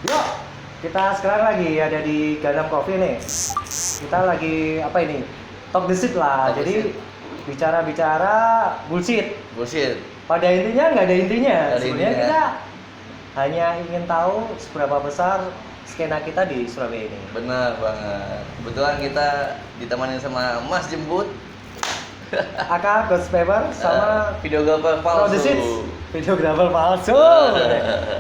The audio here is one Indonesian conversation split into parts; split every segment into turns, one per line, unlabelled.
Yuk, kita sekarang lagi ada di Ganam Coffee nih. Kita lagi apa ini? Talk the shit lah.
Talk the
Jadi
shit.
bicara-bicara bullshit.
Bullshit.
Pada intinya nggak ada intinya.
Nggak ada
Sebenarnya
intinya.
kita hanya ingin tahu seberapa besar skena kita di Surabaya ini.
Bener banget. Kebetulan kita ditemani sama Mas Jemput,
Aka Ghost Paper sama
videografer
Talk the
palsu.
shit. Videografer palsu.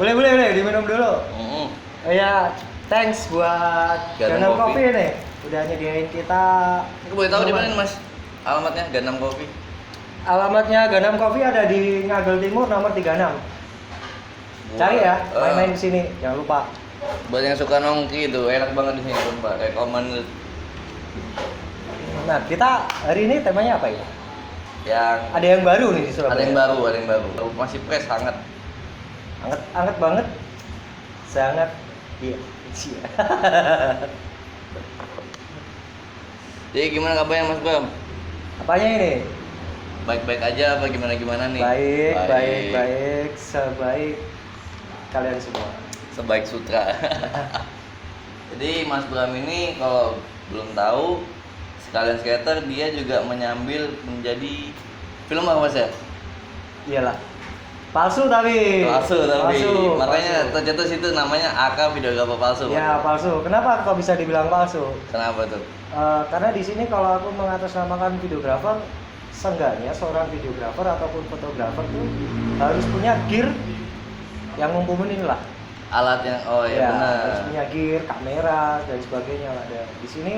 boleh diminum dulu.
Mm.
Ya, thanks buat
Ganam
Ganam
Coffee.
Coffee nih. Udah nyediain kita.
Aku boleh tahu di mana nih, Mas? Alamatnya Ganam Coffee.
Alamatnya Ganam Coffee ada di Ngagel Timur nomor 36. Cari ya, main-main di sini, jangan lupa.
Buat yang suka nongki itu enak banget di sini, Pak. Recommended.
Nah, kita hari ini temanya apa ya?
Yang
Ada yang baru nih di Surabaya.
ada yang baru. Masih fresh, hangat.
Anget banget. Sangat iya.
Jadi gimana kabarnya Mas Bram?
Apanya ini?
Baik-baik aja apa gimana nih?
Baik. Sebaik kalian semua.
Sebaik sutra. Jadi Mas Bram ini kalau belum tahu, sekalian skater dia juga menyambil menjadi filmer Mas ya?
Iyalah. Palsu tapi.
Makanya tercetus itu namanya AK videografer palsu.
Ya, palsu. Kenapa kok bisa dibilang palsu?
Kenapa tuh?
Karena di sini kalau aku mengatasnamakan videografer, seenggaknya seorang videografer ataupun fotografer tuh harus punya gear yang mumpuni lah.
Alat yang
Ya,
benar.
harus punya gear, kamera dan sebagainya lah. Dan di sini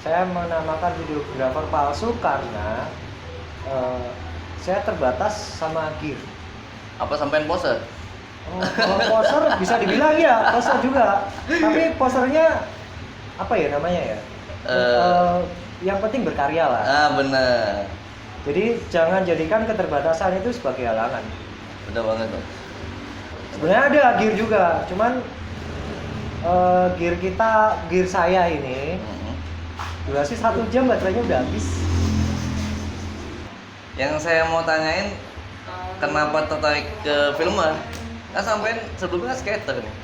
saya menamakan videografer palsu karena saya terbatas sama gear.
Apa sampean pose?
Kalau poser bisa dibilang ya, poser juga. Tapi posernya apa ya namanya ya? Yang penting berkarya lah.
Benar.
Jadi jangan jadikan keterbatasan itu sebagai halangan.
Benar banget tuh.
Sebenarnya ada gear juga, cuman gear saya ini durasi 1 jam baterainya udah habis.
Yang saya mau tanyain, kenapa tertarik ke filmer? Kan sampean sebelumnya kan skater nih.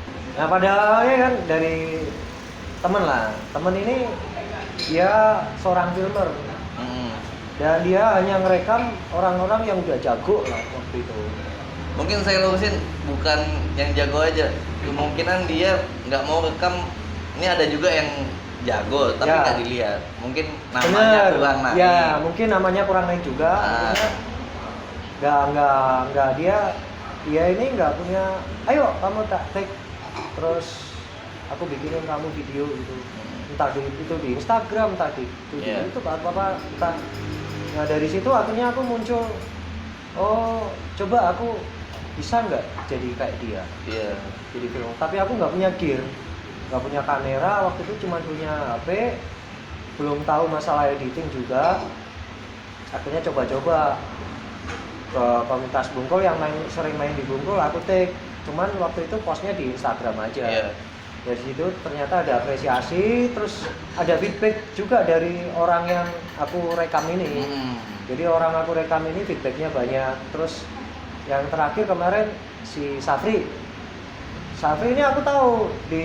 Nah padahal kan dari temen lah, temen ini dia seorang filmer dan dia hanya ngerekam orang-orang yang udah jago lah waktu itu.
Mungkin saya lurusin, bukan yang jago aja. Kemungkinan dia nggak mau rekam. Ini ada juga yang jago tapi
Ya.
nggak dilihat. Mungkin namanya kurang naik.
Ya mungkin namanya kurang naik juga. Nggak dia ini nggak punya. Ayo kamu tak take, terus aku bikinin kamu video gitu. Entah itu di Instagram tadi, itu di YouTube apa entah. Nah dari situ akhirnya aku muncul. Oh coba aku bisa nggak jadi kayak dia?
Iya.
Jadi film. Tapi aku nggak punya gear, nggak punya kamera. Waktu itu cuma punya HP, belum tahu masalah editing juga. Akhirnya coba-coba ke komunitas Bungkul yang sering main di Bungkul, aku take. Cuman waktu itu postnya di Instagram aja.
Iya.
Dari situ ternyata ada apresiasi, terus ada feedback juga dari orang yang aku rekam ini. Jadi orang aku rekam ini feedbacknya banyak. Terus yang terakhir kemarin si Safri ini aku tahu di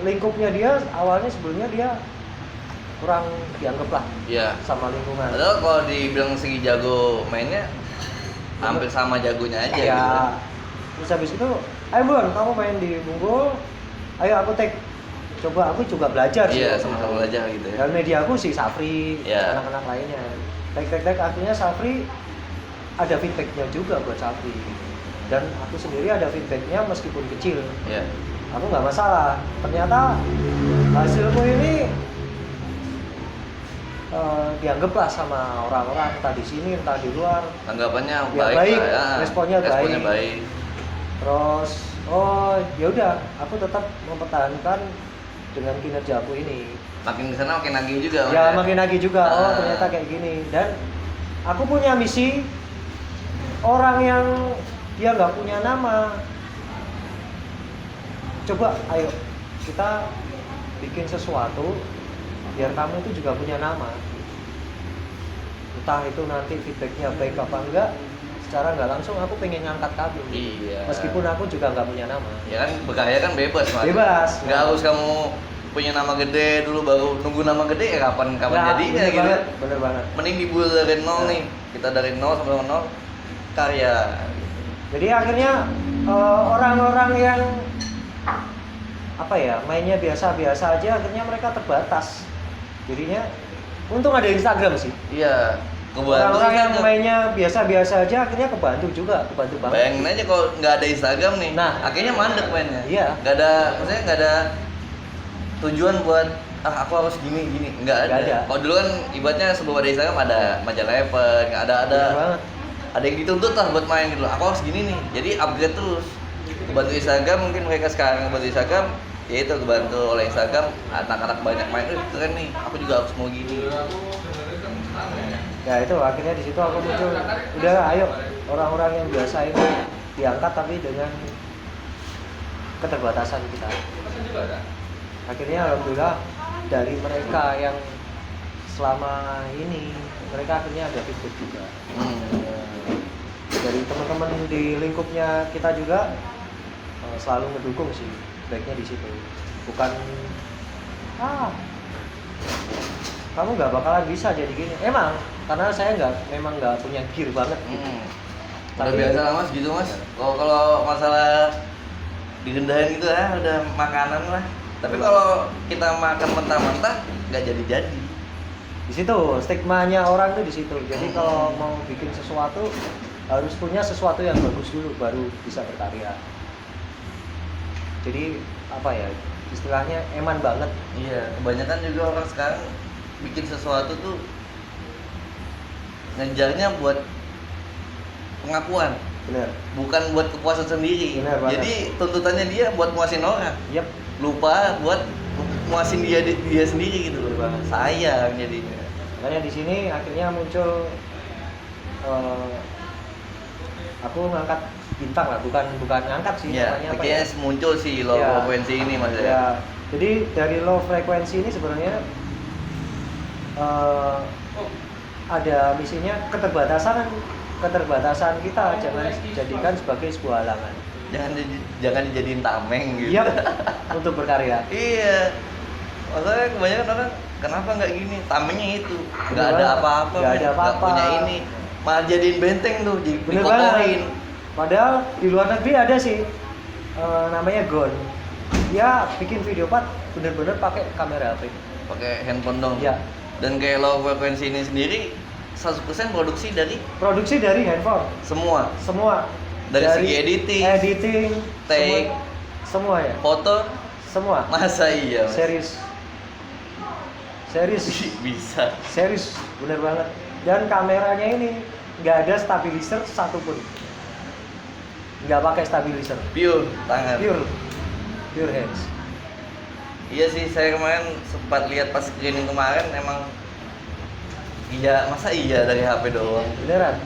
lingkupnya dia awalnya sebelumnya dia kurang dianggap lah sama lingkungan.
Padahal kalau dibilang segi jago mainnya hampir sama jagonya aja
ya,
gitu.
Terus habis itu, ayo Bon, kamu main di Bungkul, ayo aku take. Coba aku juga belajar sih.
Iya, sama-sama belajar gitu ya.
Dan media aku si Safri,
Iya.
anak-anak lainnya. Take akhirnya Safri ada feedbacknya juga buat Safri. Dan aku sendiri ada feedbacknya meskipun kecil.
Iya.
Aku nggak masalah. Ternyata hasilku ini dianggap lah sama orang-orang entah di sini entah di luar.
Tanggapannya
Ya, baik. Responnya baik. Terus ya udah, aku tetap mempertahankan dengan kinerja aku ini.
Makin kesana makin nagih juga.
Ya makin nagih juga. Ternyata kayak gini. Dan aku punya misi, orang yang dia nggak punya nama, coba ayo kita bikin sesuatu biar kamu itu juga punya nama. Entah itu nanti feedbacknya baik apa enggak, secara nggak langsung aku pengen ngangkat kamu.
Iya.
Meskipun aku juga nggak punya nama.
Ya kan berkarya kan bebas mas.
Bebas.
Nggak harus kamu punya nama gede dulu baru nunggu nama gede ya kapan jadinya
bener
gitu.
Banget, bener banget.
Mending dimulai dari nol nih. Kita dari nol sampai nol karya.
Jadi akhirnya orang-orang yang apa ya mainnya biasa-biasa aja akhirnya mereka terbatas. Jadinya untung ada Instagram sih.
Iya.
Orang-orang yang mainnya biasa-biasa aja akhirnya kebantu banget.
Bayangin aja kalau nggak ada Instagram nih,
nah
akhirnya mandek mainnya.
Iya.
Maksudnya nggak ada tujuan buat aku harus gini, nggak ada. Kalau dulu kan ibaratnya sebelum ada Instagram ada majalah Even, nggak ada yang dituntut lah buat main gitu. Aku harus gini nih, jadi upgrade terus. Kebantu Instagram mungkin mereka sekarang kebantu Instagram, ya itu kebantu oleh Instagram anak-anak banyak main, keren nih, aku juga harus mau gini.
Ya itu akhirnya di situ aku muncul, udah ayo orang-orang yang biasa ini diangkat tapi dengan keterbatasan kita. Akhirnya alhamdulillah dari mereka yang selama ini mereka akhirnya ada feedback juga. Dari teman-teman di lingkupnya kita juga selalu mendukung sih, baiknya di situ. Bukan kamu nggak bakalan bisa jadi gini. Emang karena saya memang nggak punya gear banget gitu.
Udah biasa lah mas gitu mas. Kalau masalah digendahin gitu ya udah makanan lah. Tapi kalau kita makan mentah-mentah nggak jadi.
Di situ stigmanya orang tuh di situ. Jadi kalau mau bikin sesuatu harus punya sesuatu yang bagus dulu baru bisa berkarya. Jadi apa ya istilahnya eman banget.
Iya, kebanyakan juga orang sekarang bikin sesuatu tuh ngejarnya buat pengakuan.
Bener.
Bukan buat kepuasan sendiri.
Bener banget.
Jadi tuntutannya dia buat muasin orang.
Yep.
Lupa buat muasin dia sendiri gitu loh. Sayang jadinya.
Makanya di sini akhirnya muncul aku ngangkat bintang lah, bukan ngangkat sih
ya,
namanya apa
ya? Muncul sih low frekuensi ini mas
ya. Jadi dari low frekuensi ini sebenarnya ada misinya keterbatasan kita jangan jadikan sebagai sebuah halangan.
Jangan dijadiin tameng gitu.
Iya, untuk berkarya.
Iya. Maksudnya kebanyakan orang kenapa nggak gini? Tamengnya itu nggak ada apa-apa, nggak punya ini, malah jadiin benteng tuh, dikokorin.
Padahal di luar negeri ada sih namanya Gon. Dia bikin video part bener-bener pakai kamera HP.
Pakai handphone dong.
Ya.
Dan kayak low frekuensi ini sendiri 100% produksi dari
handphone. Semua.
Dari segi editing, take,
semua ya.
Foto,
semua.
Masa iya? Mas?
Serius.
Bisa.
Serius, bener banget. Dan kameranya ini nggak ada stabilizer satupun. Nggak pakai stabilizer.
Pure tangan.
Pure hands.
Iya sih, saya kemarin sempat lihat pas screening kemarin emang iya, masa iya dari HP doang?
Beneran?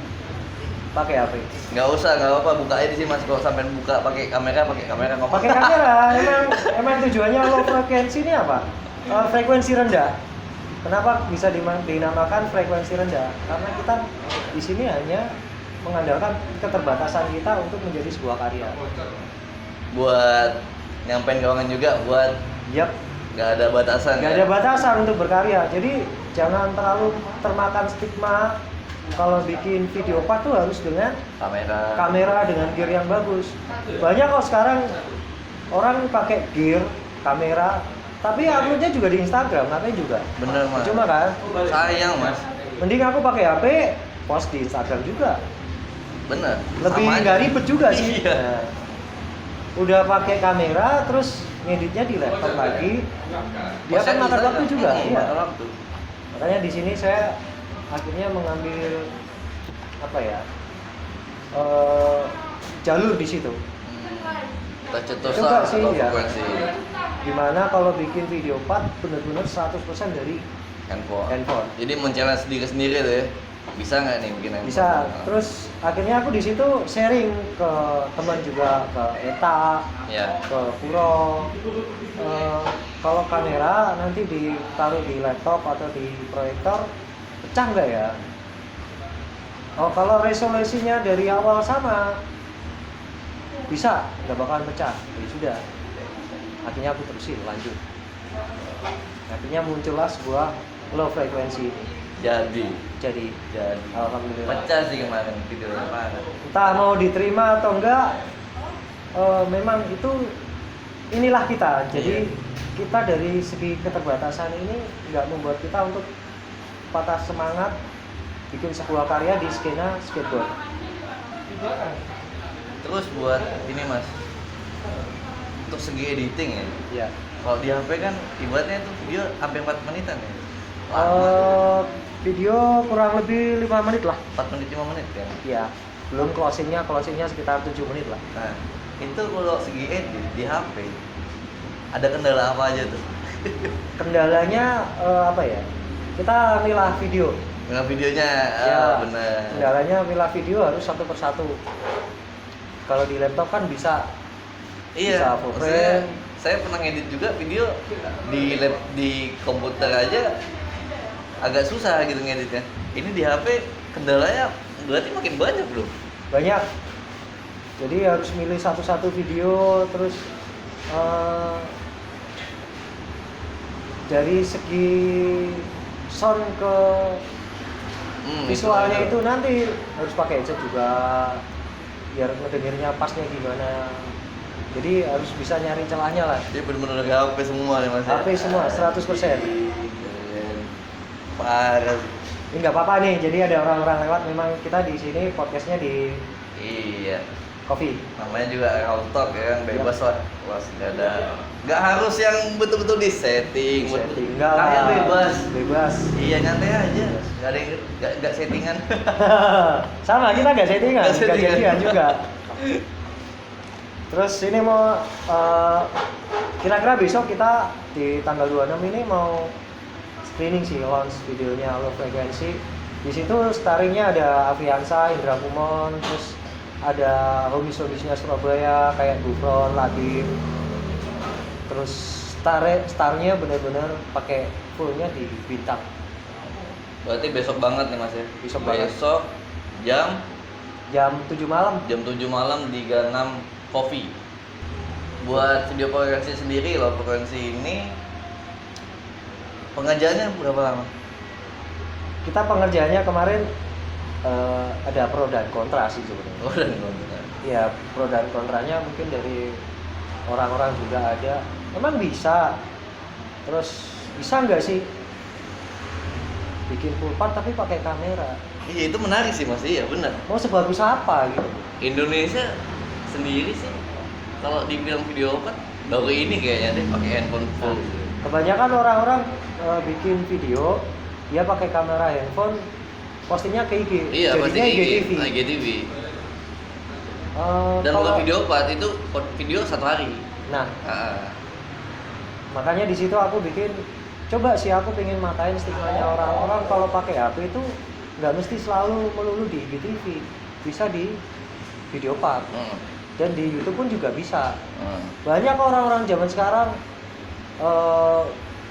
Pakai HP?
Nggak apa-apa, buka aja sih mas. Kalau sampai buka pakai kamera ngomong.
Pakai kamera, emang tujuannya low frekuensi ini apa? Frekuensi rendah. Kenapa bisa dinamakan frekuensi rendah? Karena kita di sini hanya mengandalkan keterbatasan kita untuk menjadi sebuah karya.
Buat nyampein ke orang juga, buat nggak ada batasan.
Nggak ada batasan untuk berkarya. Jadi jangan terlalu termakan stigma. Kalau bikin video part tuh harus dengan kamera dengan gear yang bagus. Banyak kok sekarang orang pakai gear, kamera, tapi uploadnya juga di Instagram, ngapain juga?
Bener mas.
Cuma kan?
Sayang mas.
Mending aku pakai HP, post di Instagram juga.
Bener.
Lebih nggak ribet juga sih.
Iya.
Nah, udah pakai kamera, terus ngeditnya di laptop lagi. Dia kan makan waktu juga. Iya. Makanya di sini saya akhirnya mengambil jalur di situ.
Tercetuslah
sih ya.
frekuensi.
Dimana kalau bikin video part benar-benar 100% dari handphone.
Jadi men-challenge diri sendiri tuh ya. Bisa nggak nih bikin handphone?
Bisa. Terus akhirnya aku di situ sharing ke teman juga, ke Eta, ke Puro. Kalau kamera nanti ditaruh di laptop atau di proyektor pecah nggak ya? Oh, kalau resolusinya dari awal sama, bisa, nggak bakalan pecah. Ya sudah. Akhirnya aku terusin, lanjut. Akhirnya muncullah sebuah low frekuensi ini. Jadi, alhamdulillah.
Pecah sih kemarin videonya mana.
Entah mau diterima atau enggak, memang itu inilah kita. Jadi kita dari segi keterbatasan ini nggak membuat kita untuk patah semangat bikin sebuah karya di skena skateboard.
Terus buat ini Mas, untuk segi editing ya.
Ya.
Kalau di HP kan ibaratnya itu video hampir 4 menitan ya.
Video kurang lebih 5 menit lah.
4 menit 5 menit kan.
Ya. Belum closingnya sekitar 7 menit lah.
Nah, itu kalau segi edit di HP ada kendala apa aja tuh?
Kendalanya apa ya? Kita milah video.
Milah videonya, benar.
Kendalanya milah video harus satu persatu. Kalau di laptop kan bisa.
Iya.
Bisa full frame.
Saya pernah ngedit juga video di komputer aja agak susah gitu ngeditnya. Ini di HP kendalanya berarti makin banyak bro.
Banyak. Jadi harus milih satu-satu video, terus dari segi sound ke visualnya itu nanti harus pakai headset juga biar ngedengarnya pasnya gimana. Jadi harus bisa nyari celahnya lah.
Dia benar-benar HP semua nih Mas.
HP semua 100%.
Parah.
Ini nggak apa-apa nih. Jadi ada orang-orang lewat. Memang kita di sini podcastnya di Coffee.
Namanya juga Real Talk ya kan, bebas lah. Nggak harus yang betul-betul di setting.
Enggak lah.
Kayak
Bebas.
Iya nyantai aja. Nggak ada yang nggak settingan.
Sama kita nggak settingan. Nggak jadian juga. Terus ini mau kira-kira besok kita di tanggal 26 ini mau screening sih, launch videonya Low Frequency. Di situ starringnya ada Aviansa, Indra Kumon, terus ada homies-homiesnya Surabaya kayak Gufron, Latif. Terus starnya benar-benar pakai fullnya di bintang.
Berarti besok banget nih Mas ya.
Besok jam 7 malam.
Jam 7 malam di Gangnam Coffee. Buat video frekuensi sendiri loh, frekuensi ini pengerjaannya berapa lama?
Kita pengerjaannya kemarin ada pro dan kontra sih sebenarnya.
Pro dan kontra.
Iya, pro dan kontranya mungkin dari orang-orang juga ada. Emang bisa. Terus bisa nggak sih bikin full part tapi pakai kamera?
Iya itu menarik sih Mas, iya benar.
Mau sebagus apa gitu?
Indonesia sendiri sih kalau dibilang video part baru ini kayaknya deh pakai handphone full.
Kebanyakan orang-orang bikin video dia pakai kamera handphone, postingnya ke IG.
Iya,
jadinya
IGTV. Dan bukan video part itu video 1 hari.
Nah, makanya di situ aku bikin, coba sih aku pengen matain stigmanya orang-orang kalau pakai HP itu nggak mesti selalu melulu di IGTV, bisa di video part. Dan di YouTube pun juga bisa. Banyak orang-orang zaman sekarang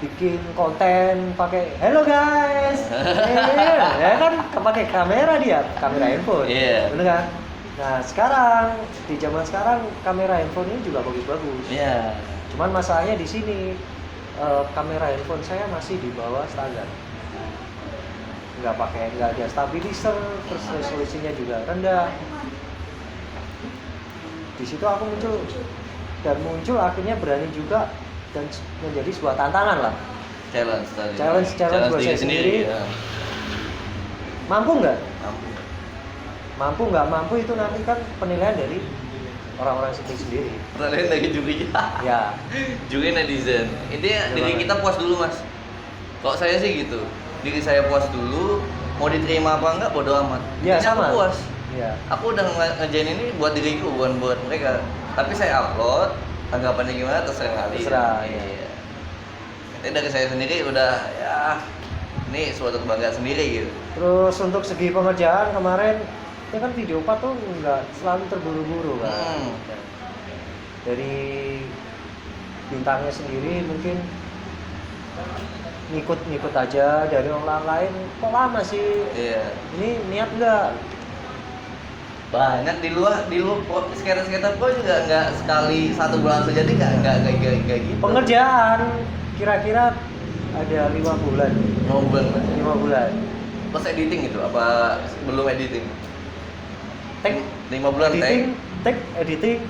bikin konten pakai hello guys, ya kan pakai kamera kamera handphone, bener kan? Nah sekarang di zaman sekarang kamera handphone ini juga bagus-bagus. Cuman masalahnya di sini kamera handphone saya masih di bawah standar, nggak ada stabilizer, terus resolusinya juga rendah. Di situ aku muncul akhirnya berani juga dan menjadi sebuah tantangan lah. Challenge buat saya sendiri.
Ya.
Mampu nggak? Mampu itu nanti kan penilaian dari orang-orang sendiri.
Penilaian dari juri.
Ya.
Juri netizen. Intinya diri kita puas dulu Mas. Kalau saya sih gitu. Diri saya puas dulu. Mau diterima apa enggak bodo amat.
Ya sama.
Aku puas.
Ya.
Aku udah ngerjain ini buat diriku, bukan buat mereka. Tapi saya upload, tanggapannya gimana terserah kalian.
Iya.
Tapi dari saya sendiri udah ya ini suatu kebanggaan sendiri gitu.
Terus untuk segi pengerjaan kemarin ya kan video part tuh nggak selalu terburu-buru kan. Dari bintangnya sendiri mungkin ngikut aja dari orang lain, kok lama sih?
Iya.
Ini niat nggak
banyak di luar skater pro juga nggak sekali 1 bulan saja, jadi nggak gitu.
Pengerjaan kira-kira ada 5 bulan.
5 bulan Mas.
5 bulan.
Plus editing itu apa belum editing?
Tag
5 bulan
tag editing.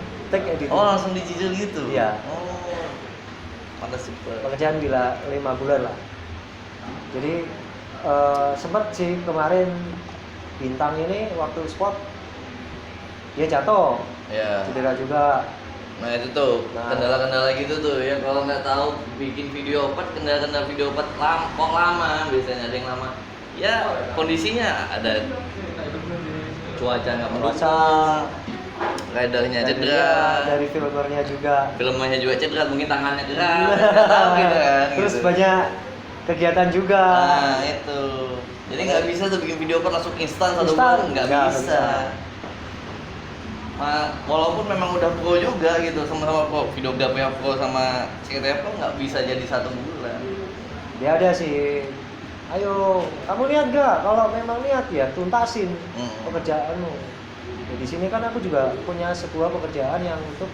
Oh, langsung dicicil gitu.
Iya.
Oh. Pantas super.
Pekerjaan bila 5 bulan lah. Jadi sempat sih kemarin Bintang ini waktu spot dia jatuh.
Iya.
Cedera juga.
Nah itu tuh kendala-kendala gitu tuh ya, kalau nggak tahu bikin video opat, kendala-kendala video opat kok lama, biasanya ada yang lama ya, kondisinya ada cuaca nggak mendukung, ridernya cedera,
dari filmernya juga
cedera, mungkin tangannya cedera, nggak tahu gitu kan.
Terus
gitu.
banyak kegiatan juga.
Nah itu, jadi nggak bisa tuh bikin video opat langsung instan 1 bulan, nggak bisa. Walaupun memang udah pro juga gitu, sama-sama pro, videografer pro sama CTF pro nggak bisa jadi 1 bulan.
Dia ada sih, ayo kamu lihat gak, kalau memang niat ya tuntasin pekerjaanmu. Ya, di sini kan aku juga punya sebuah pekerjaan yang untuk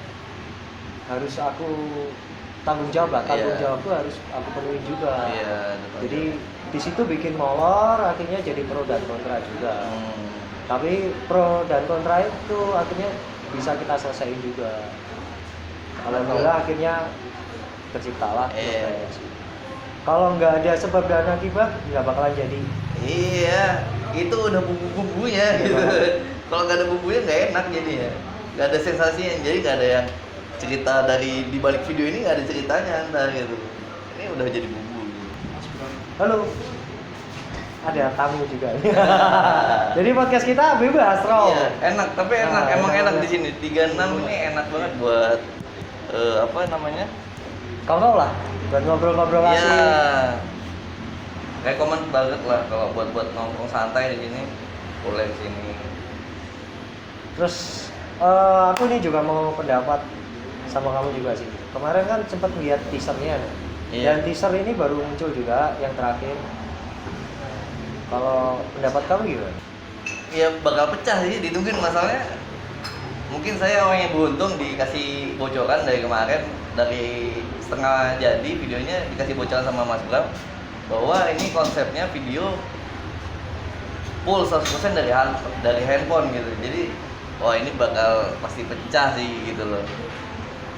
harus aku tanggung jawab jawabku harus aku penuhi juga. Jadi di situ bikin molor, akhirnya jadi pro dan kontra juga. Tapi pro dan kontra itu akhirnya bisa kita selesaiin juga. Alhamdulillah akhirnya terciptalah. Kalau nggak ada sebab dan akibat nggak bakalan jadi.
Iya, itu udah bumbu-bumbunya gitu. Kalau nggak ada bumbunya nggak enak jadinya. Nggak ada sensasinya, jadi nggak ada yang cerita dari di balik video ini, nggak ada ceritanya entar gitu. Ini udah jadi bumbu.
Halo. Ada tamu juga. Jadi podcast kita bebas, Ro.
Iya, enak, tapi enak, emang enak di sini. 36 ini enak banget buat apa namanya?
Kau lah, buat ngobrol-ngobrol asik.
Iya. Rekomen banget lah kalau buat nongkrong santai di sini, boleh di sini.
Terus aku nih juga mau pendapat sama kamu juga sih. Kemarin kan sempat lihat teasernya.
Iya.
Dan teaser ini baru muncul juga yang terakhir. Kalau pendapat kamu gimana?
Ya bakal pecah sih, ditungguin masalahnya. Mungkin saya orang yang beruntung dikasih bocoran dari kemarin, dari setengah jadi videonya dikasih bocoran sama Mas Bram bahwa ini konsepnya video full 100% dari handphone gitu. Jadi wah ini bakal pasti pecah sih gitu loh.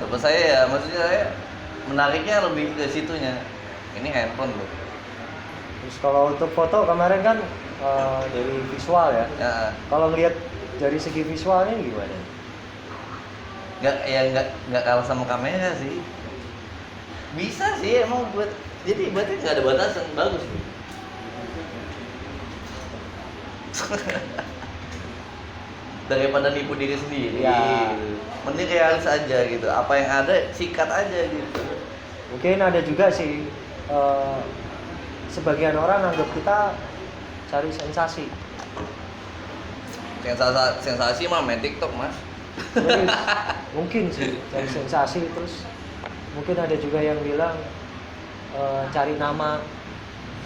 Tapi saya ya maksudnya saya menariknya lebih ke situnya. Ini handphone loh.
Terus kalau untuk foto kemarin kan dari visual ya. Kalau ngelihat dari segi visualnya gimana?
Nggak kalah sama kamera sih. Bisa sih emang buat, jadi berarti nggak ada batasan, bagus nih. Daripada nipu diri sendiri. Ya. Mending realis aja gitu. Apa yang ada sikat aja gitu.
Mungkin ada juga sih sebagian orang anggap kita cari sensasi.
Sensasi mah main TikTok, Mas.
Mungkin sih cari sensasi, terus mungkin ada juga yang bilang cari nama.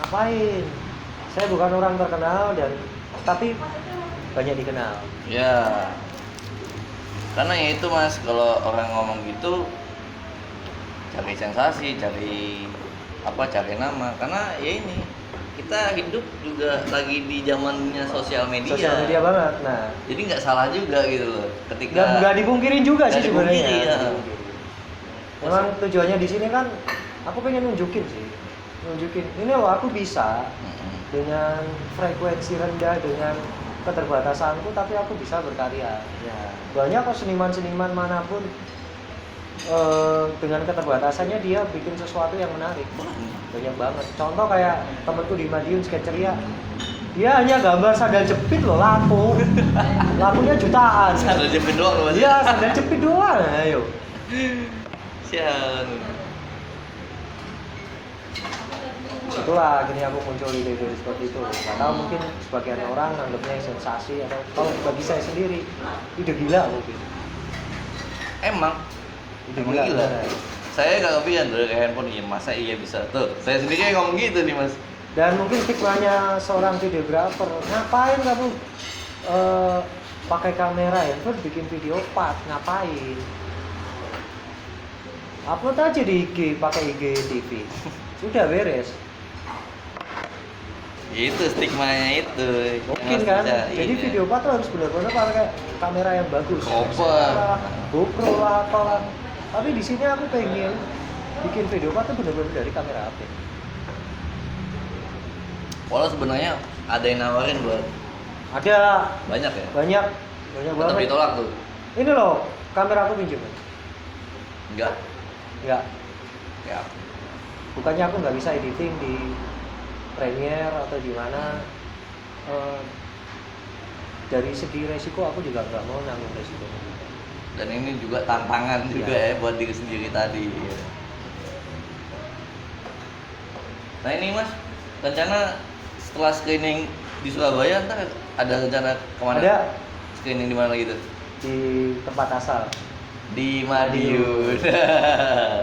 Ngapain? Saya bukan orang terkenal tapi banyak dikenal.
Ya. Karena ya itu, Mas, kalau orang ngomong gitu cari sensasi, cari nama, karena ya ini kita hidup juga lagi di zamannya sosial media
banget. Nah,
jadi nggak salah juga gitu loh ketika
nggak dipungkirin juga sih sebenarnya
ya.
Memang tujuannya di sini kan aku pengen nunjukin ini loh, aku bisa dengan frekuensi rendah, dengan keterbatasanku, tapi aku bisa berkarya ya. Banyak kok seniman manapun dengan keterbatasannya dia bikin sesuatu yang menarik. Banyak banget. Contoh kayak temanku di Madiun, Sketcheria. Dia hanya gambar sandal jepit loh, lakunya jutaan.
Sandal jepit doang loh.
Iya, sandal jepit doang. Ayo.
Sian.
Itulah akhirnya aku muncul ide-ide seperti itu. Gak tahu, mungkin sebagian orang anggapnya sensasi, atau kalau bagi saya sendiri ide gila mungkin.
Emang gila. Saya nggak kepikiran dari handphone, iya masa iya bisa tuh. Saya sendiri ngomong gitu nih, Mas. Dan
mungkin stigmanya seorang videografer, ngapain kamu pakai kamera handphone bikin video part, ngapain? Upload aja di IG, pakai IG TV. Sudah beres.
Itu stigmanya itu.
Mungkin kan? Jadi
iya.
video part harus benar-benar pakai kamera yang bagus.
Proper.
GoPro lah, apalah. Tapi di sini aku pengen bikin video part tuh benar-benar dari kamera HP.
Walau sebenarnya ada yang nawarin buat
Ada
banyak ya.
banyak
Tetap
banget.
ditolak tuh.
Ini loh, kamera aku pinjam.
Enggak.
Enggak.
Ya.
Bukannya aku nggak bisa editing di Premiere atau di mana. Dari segi resiko aku juga nggak mau nanggung resiko.
Dan ini juga tantangan juga ya buat diri sendiri tadi. Nah ini Mas, rencana setelah screening di Surabaya ntar ada rencana kemana?
Ada
Screening di mana lagi tuh?
di tempat asal.
Di Madiun.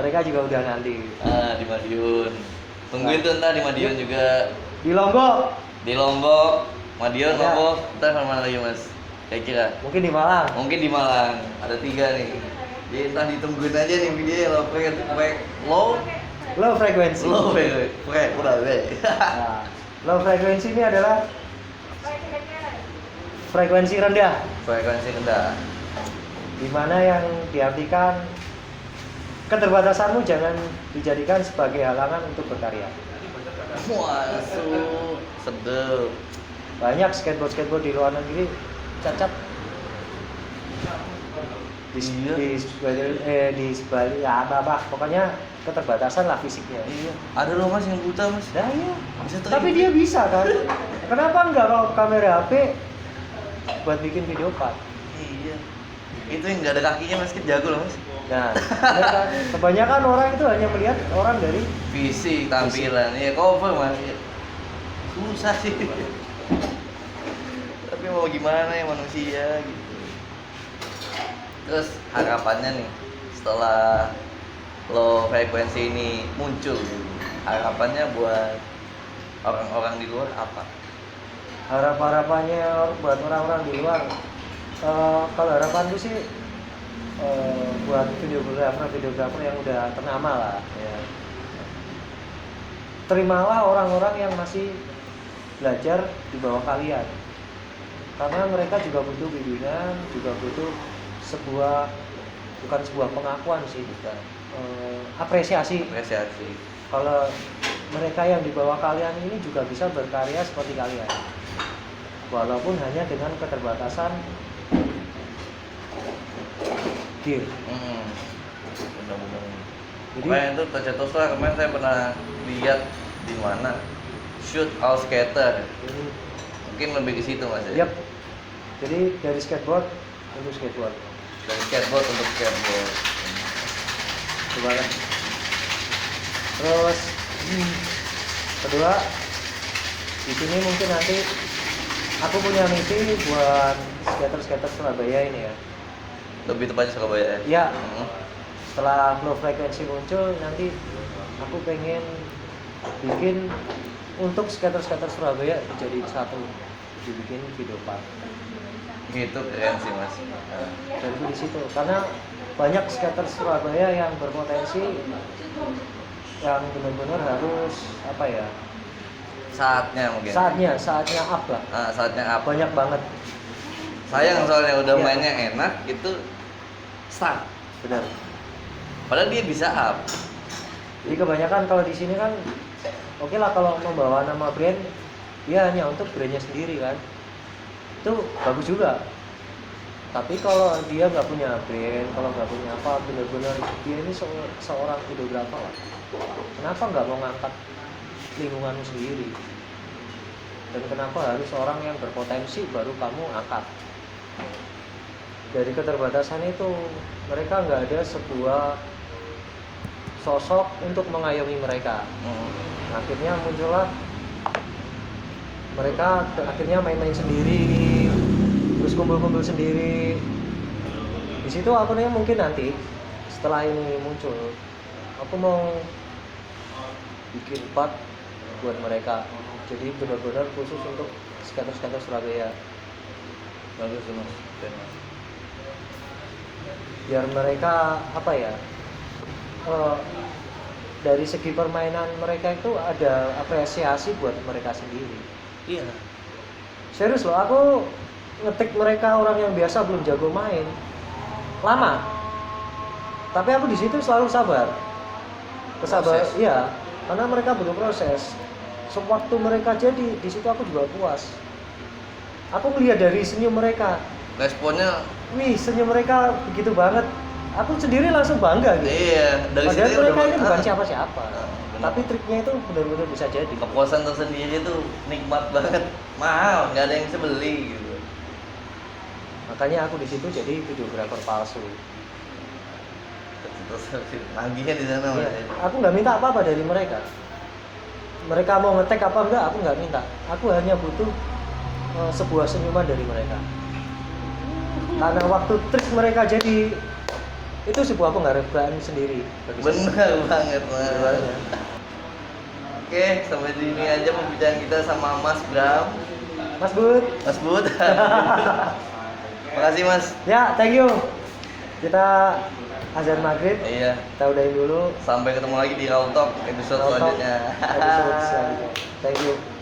Mereka juga udah nanti.
Di Madiun. Tungguin tuh ntar di Madiun juga.
Di Lombok,
Di Lombok, Madiun,
Ada.
Lombok. Ntar mana lagi Mas? Kira-kira?
mungkin di Malang.
Mungkin di Malang. Ada 3 nih. Jadi ntar ditungguin aja nih videonya
Low frekuensi.
udah deh.
Nah, low frekuensi ini adalah frekuensi rendah,
Frekuensi rendah.
di mana yang diartikan keterbatasanmu jangan dijadikan sebagai halangan untuk berkarya.
Masuk, sedep.
Banyak skateboard di luar negeri cacat
Iya.
di sebalik ya apa pokoknya keterbatasan lah fisiknya.
Iya. Ada loh Mas yang buta Mas.
Nah, iya.
Bisa tuh.
Tapi dia bisa kan? Kenapa enggak kalau kamera HP buat bikin video part?
Iya. Itu yang nggak ada kakinya Mas, kan jago loh Mas.
Nah, kebanyakan orang itu hanya melihat orang dari
Fisik, tampilan, ya cover Mas. Susah sih. Tapi mau gimana ya manusia gitu. Terus harapannya nih setelah low frekuensi ini muncul, harapannya buat orang-orang di luar apa?
harapannya buat orang-orang di luar. Kalau harapanku sih buat videografer yang udah ternama lah ya. Terimalah orang-orang yang masih belajar di bawah kalian, karena mereka juga butuh bimbingan, juga butuh bukan sebuah pengakuan sih, bukan apresiasi. Kalau mereka yang di bawah kalian ini juga bisa berkarya seperti kalian, walaupun hanya dengan keterbatasan gear.
Benar-benar.
Jadi
Makanya itu tercetuslah kemarin saya pernah lihat di mana shoot all skater. Mungkin lebih ke situ Mas ya.
yep. Jadi dari skateboard untuk skateboard.
Dari skateboard untuk skateboard.
Coba kan. Terus kedua, di sini mungkin nanti aku punya misi buat skater-skater Surabaya ini ya.
Lebih tepatnya Surabaya ya.
Ya, setelah low frekuensi muncul nanti aku pengen bikin untuk skater-skater Surabaya jadi satu, dibikin video part.
Gitu keren sih Mas.
Dari di situ karena banyak skater Surabaya yang berpotensi, yang benar-benar harus apa ya,
Saatnya mungkin.
saatnya up lah.
Saatnya apa?
Banyak banget.
Sayang soalnya udah
Iya.
mainnya enak gitu start.
Benar.
Padahal dia bisa up.
Jadi kebanyakan kalau di sini kan oke lah kalau membawa nama brand, dia hanya untuk brandnya sendiri kan, itu bagus juga. Tapi kalau dia nggak punya brand, kalau nggak punya apa, benar-benar dia ini seorang videografer lah. Kenapa nggak mau ngangkat lingkunganmu sendiri? Dan kenapa harus orang yang berpotensi baru kamu angkat? Dari keterbatasan itu mereka nggak ada sebuah sosok untuk mengayomi mereka. Akhirnya muncullah mereka akhirnya main-main sendiri, terus kumpul-kumpul sendiri. Di situ aku nih mungkin nanti setelah ini muncul, aku mau bikin part buat mereka. Jadi benar-benar khusus untuk skater-skater Surabaya
Bagus tuh, Mas. Keren, Mas.
Biar mereka apa ya, dari segi permainan mereka itu ada apresiasi buat mereka sendiri.
Iya.
Serius loh, aku ngetik mereka orang yang biasa belum jago main lama, tapi aku di situ selalu sabar. Iya, karena mereka butuh proses. Sewaktu mereka jadi di situ aku juga puas. Aku melihat dari senyum mereka,
Responnya
wih senyum mereka begitu banget. Aku sendiri langsung bangga gitu.
iya, dari
Padahal
situ
mereka
udah
ini bukan siapa-siapa,
benar.
tapi triknya itu benar-benar bisa jadi.
Kepuasan tersendiri tuh nikmat banget, mahal, nggak ada yang bisa beli gitu.
Makanya aku di situ jadi videografer palsu.
Terus nagihnya di sana.
Iya.
Mas.
Aku nggak minta apa-apa dari mereka. Mereka mau ngetek apa enggak, aku nggak minta. Aku hanya butuh sebuah senyuman dari mereka. Karena waktu trik mereka jadi itu sebuah penghargaan sendiri.
Bener banget, Mas. Oke, sampai di sini aja pembicaraan kita sama Mas Bram.
Mas Bud.
Mas Bud. Makasih, Mas.
Ya, thank you. Kita azan maghrib.
Iya.
Kita udahin dulu.
Sampai ketemu lagi di Raw Talk episode
Raw Talk
selanjutnya.
episode selanjutnya. Thank you.